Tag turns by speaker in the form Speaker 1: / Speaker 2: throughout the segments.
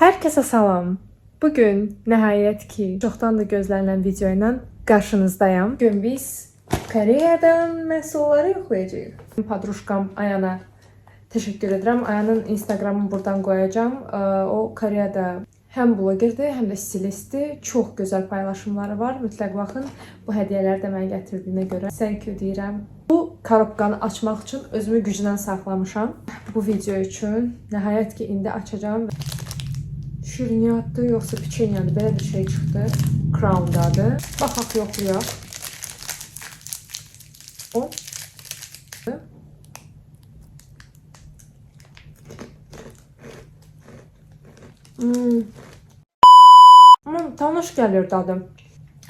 Speaker 1: Herkese salam. Bugün nəhayət ki, çoxdan da gözlənilən video ilə qarşınızdayım. Bugün biz Koreyadan məhsulları yoxlayacağıq. Padruşkam Ayana təşəkkür edirəm. Ayanın Instagramını buradan qoyacağım. O Koreyada həm blogerdir, həm də stilistdir. Çox gözəl paylaşımları var. Mütləq baxın. Bu hədiyyələri də mənə gətirdiyinə görə thank you deyirəm. Bu korobkanı açmaq üçün özümü güclə saxlamışam. Bu video üçün nəhayət ki, indi açacağam. Şirniyyatdır, yoxsa piçenyadır, belə bir şey çıxdı. Crown'dadır. Baxaq, yoxlayaq. O. Tanış gəlir dadım.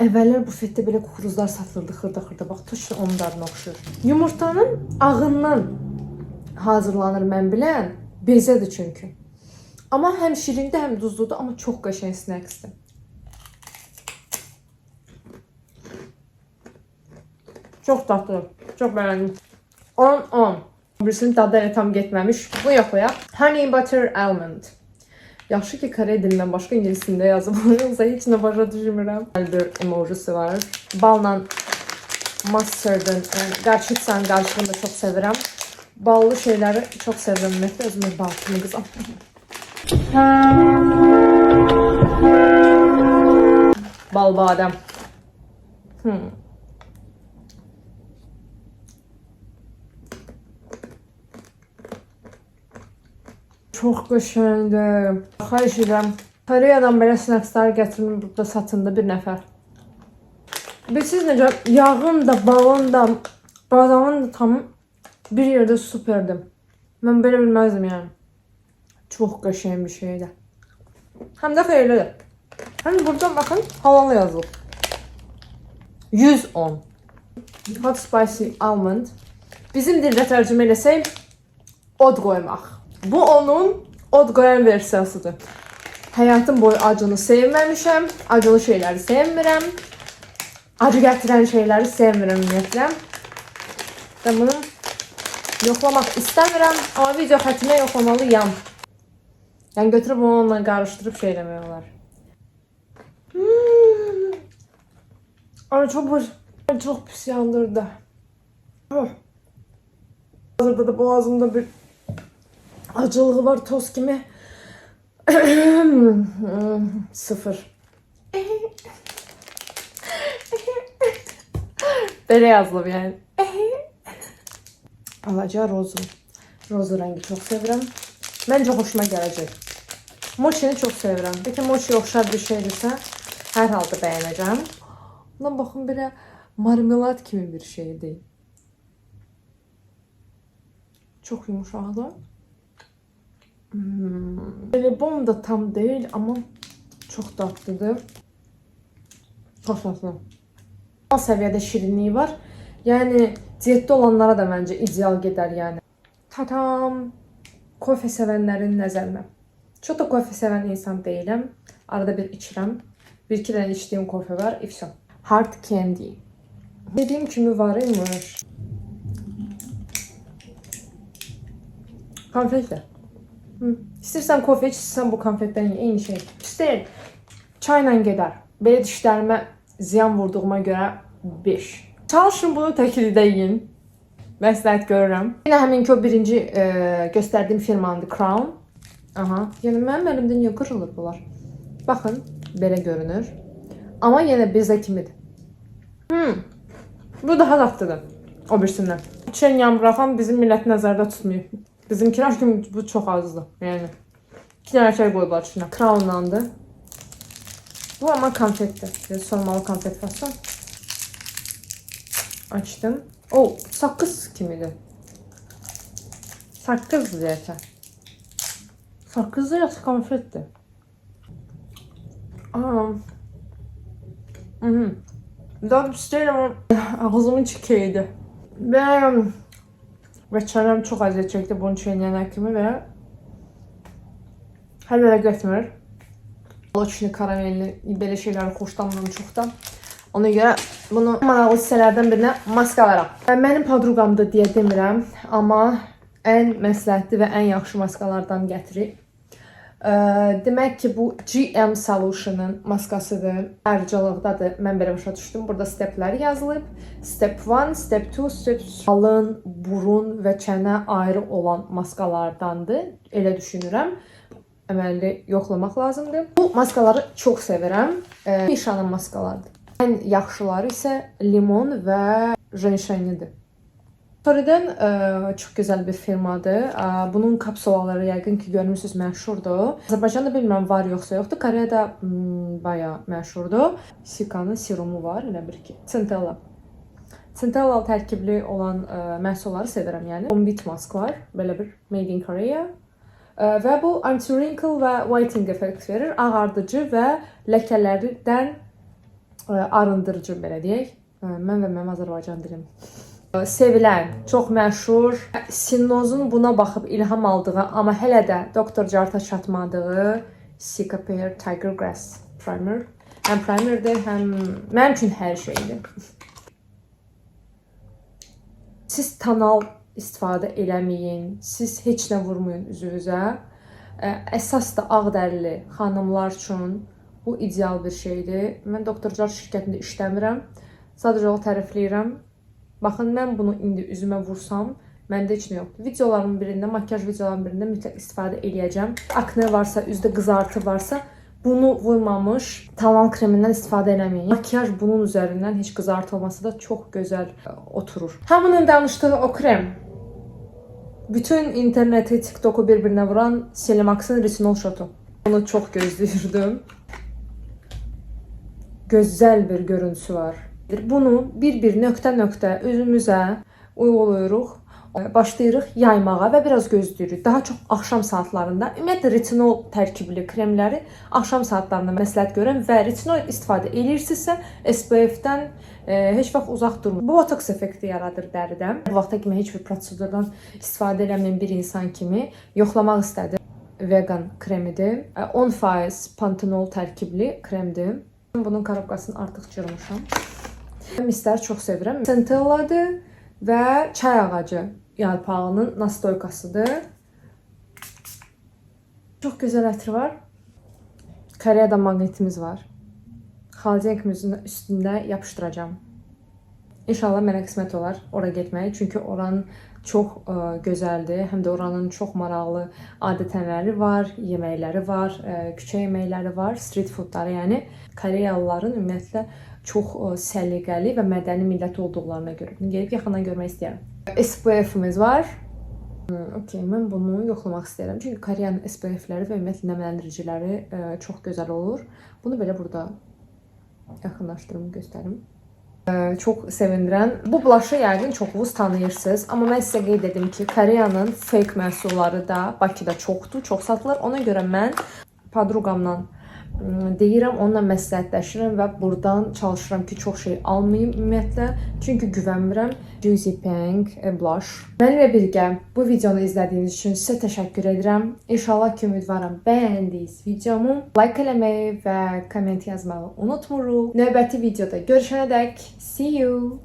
Speaker 1: Əvvəllər bufetdə belə kukuruzlar satılırdı, xırda-xırda. Bax, tuş onlarına oxşur. Yumurtanın ağından hazırlanır mən bilən. Bezədir çünki. Amma həm şirindir, həm duzludur, amma çox qəşəng snacksdir. Çox tatlı, çox bəyəndim. 10-10. Birisinin dadı elə tam getməmiş. Bu yoxlayaq. Honey Butter Almond. Yaxşı ki, Kore dilindən başqa ingilisində yazıb. Yoksa heç nə başa düşmürəm. Bir emojisi var. Balla mustardın, qarışıqsan qarışığını da çox sevirəm. Ballı şeyləri çox sevirəm. Ümumiyyətlə, özümü bal kimi qızam. Bal badəm. Çox qəşəngdir. Xahiş edirəm. Koreyadan belə snackslar gətirin, burada satında bir nəfər. Bilirsiniz necə? Yağın da, balın da, badamın da tam bir yerdə superdir. Mən belə bilməzdim yəni. Çox qəşəng bir şeydir. Həm də xeyirlidir. Həm buradan baxın, halal yazılıb. 110. Hot Spicy Almond. Bizim dildə tərcümə eləsək, od qoymaq. Bu onun od qoyan versiyasıdır. Həyatım boyu acını sevməmişəm. Acılı şeyləri sevmirəm. Acı gətirən şeyləri sevmirəm ümumiyyətlə. Və bunu yoxlamaq istəmirəm. Amma video xətimə yoxlamalıyam. Yəni götürüb onunla qarışdırıb şey eləmək olar. Ay, çox pis yandırdı. Hazırda da boğazımda bir acılığı var, toz kimi. 0. Belə yazılıb yəni. Alaca rozu. Rozu rəngi çox sevirəm. Məncə xoşuma gələcək. Mochini çox sevirəm. Bəlkə mochi oxşar bir şeydirsə, hər halda bəyənəcəm. Buna baxın, belə marmelad kimi bir şeydir. Çox yumuşaqdır. Jelibon da tam deyil, amma çox tatlıdır. Çox tatlı. Səviyyədə şirinliyi var. Yəni, diyetdə olanlara da məncə ideal gedər yəni. Tatam! Kofe sevənlərin nəzərinə. Çox da kofe sevən insan deyiləm. Arada bir içirəm. Bir-iki dənə içdiyim kofe var. İfşan. Hard candy. Dediyim kimi var imiş. Konfetdir. İstəyirsən kofe iç, istəyirsən bu konfetdən eyni şey. Pis deyil. Çayla gedər. Belə dişlərimə ziyan vurduğuma görə 5. Çalışın bunu təklidə yiyin. Məsləhət görürəm. Yine həminki o birinci göstərdiyim firmandır, Crown. Aha. Yəni mənim əlimdə niyə qırılır bunlar? Baxın, belə görünür. Amma yenə bezə kimidir. Bu daha tatlıdır. O birisindən. Çən yamraqan bizim millət nəzərdə tutmuyor. Bizimkilər kimi bu çox azdır. Yəni 2 dənə şey qoyublar içinə. Crown'dandır. Bu amma konfetdir. Sormalı konfet fason. Açdım. O, sakız kimidir. Sakız deyəcəm. Sakızdır ya, konfetdir. Daha pis deyil, amma ağzımın çikəydi. Və çənəm çox əziyyət çəkdi bunu çeynəyənə kimi və hələ də getmir. İçini karamelli, belə şeyləri xoşlanmıram çoxdan. Ona görə bunu maraqlı hissələrdən birinə maska alaram. Mənim padruqamdır deyə demirəm, amma ən məsləhətli və ən yaxşı maskalardan gətirib. Demək ki, bu GM Solution-ın maskasıdır. Ayrıcalıqdadır. Mən belə başa düşdüm. Burada stepləri yazılıb. Step 1, step 2, step 3. Alın, burun və çənə ayrı olan maskalardandır. Elə düşünürəm. Əməlli yoxlamaq lazımdır. Bu maskaları çox sevirəm. Misha'nın maskalarıdır. Ən yaxşıları isə limon və jenşenidir. Sonradan çox gözəl bir firmadır. Bunun kapsulaları yəqin ki görmüsünüz məşhurdur. Azərbaycanda bilmirəm var yoxsa yoxdur. Koreyada bayağı məşhurdur. Sika'nın serumu var, elə bir ki. Centella. Centella tərkibli olan məhsulları sevirəm yəni. Bombit mask var, belə bir made in Korea. Və bu anti-wrinkle və whitening effekt verir. Ağardıcı və ləkələrdən arındırıcı belə deyək. Mən və mənim Azərbaycan dilim. Sevilən, çox məşhur, Sinozun buna baxıb ilham aldığı, amma hələ də doktor Carta çatmadığı Cicapair Tiger Grass Primer. Həm primerdir, həm mənim üçün hər şeydir. Siz tonal istifadə eləməyin, siz heç nə vurmayın üzünüzə. Əsas da ağdərili xanımlar üçün bu ideal bir şeydir. Mən doktor Carta şirkətində işləmirəm, sadəcə o tərifləyirəm. Baxın, mən bunu indi üzümə vursam, məndə heç nə yoxdur. Videoların birində, makyaj videoların birində mütləq istifadə eləyəcəm. Akne varsa, üzdə qızartı varsa, bunu vurmamış tavan kremindən istifadə eləməyin. Makyaj bunun üzərindən heç qızartı olmasa da çox gözəl oturur. Hamının danışdığı o krem. Bütün interneti, TikTok'u bir-birinə vuran Selimax'ın retinol şotu. Onu çox gözləyirdim. Gözəl bir görüntüsü var. Bunu bir-bir nöqtə-nöqtə özümüzə uyğuluruq, başlayırıq yaymağa və biraz gözləyirik. Daha çox axşam saatlarında, ümumiyyətlə retinol tərkibli kremləri axşam saatlarında məsləhət görürəm və retinol istifadə edirsinizsə SPF-dən heç vaxt uzaq durmayın. Bu botoks effekti yaradır dəridə. Bu vaxta kimi heç bir prosedurdan istifadə eləməyən bir insan kimi yoxlamaq istədim. Vegan kremidir. 10% pantenol tərkibli kremdir. Bunun korobkasını artıq cırmışam. Mistləri çox sevirəm. Centelladır və çay ağacı yarpağının nastoykasıdır. Çox gözəl ətri var. Koreyada maqnitimiz var. Xaldinkimizin üstündə yapışdıracağam. İnşallah mənə qismət olar ora getməyi. Çünki oranın çox gözəldir. Həm də oranın çox maraqlı adət-ənənələri var, yeməkləri var, küçə yeməkləri var, street foodları. Yəni Koreyalıların ümumiyyətlə çox səliqəli və mədəni millət olduqlarına görə. Gəlib yaxından görmək istəyirəm. SPF-imiz var. Okay, mən bunu yoxlamaq istəyirəm. Çünki Koreyanın SPF-ləri və ümumiyyətlə nəmləndiriciləri çox gözəl olur. Bunu belə burada yaxınlaşdırım, göstərim. Çox sevindirən. Bu bluşı yəqin çoxunuz tanıyırsınız. Amma mən sizə qeyd edim ki, Koreyanın fake məhsulları da Bakıda çoxdur, çox satılır. Ona görə mən podruqamla deyirəm, onunla məsləhətləşirəm və buradan çalışıram ki, çox şey almayım ümumiyyətlə. Çünki güvənmirəm. Juicy Pink Blush. Mənimlə birgə bu videonu izlədiyiniz üçün sizə təşəkkür edirəm. İnşallah ki, ümidvaram bəyəndiyiniz videomu like eləməyi və komment yazmağı unutmuruq. Növbəti videoda görüşənədək see you.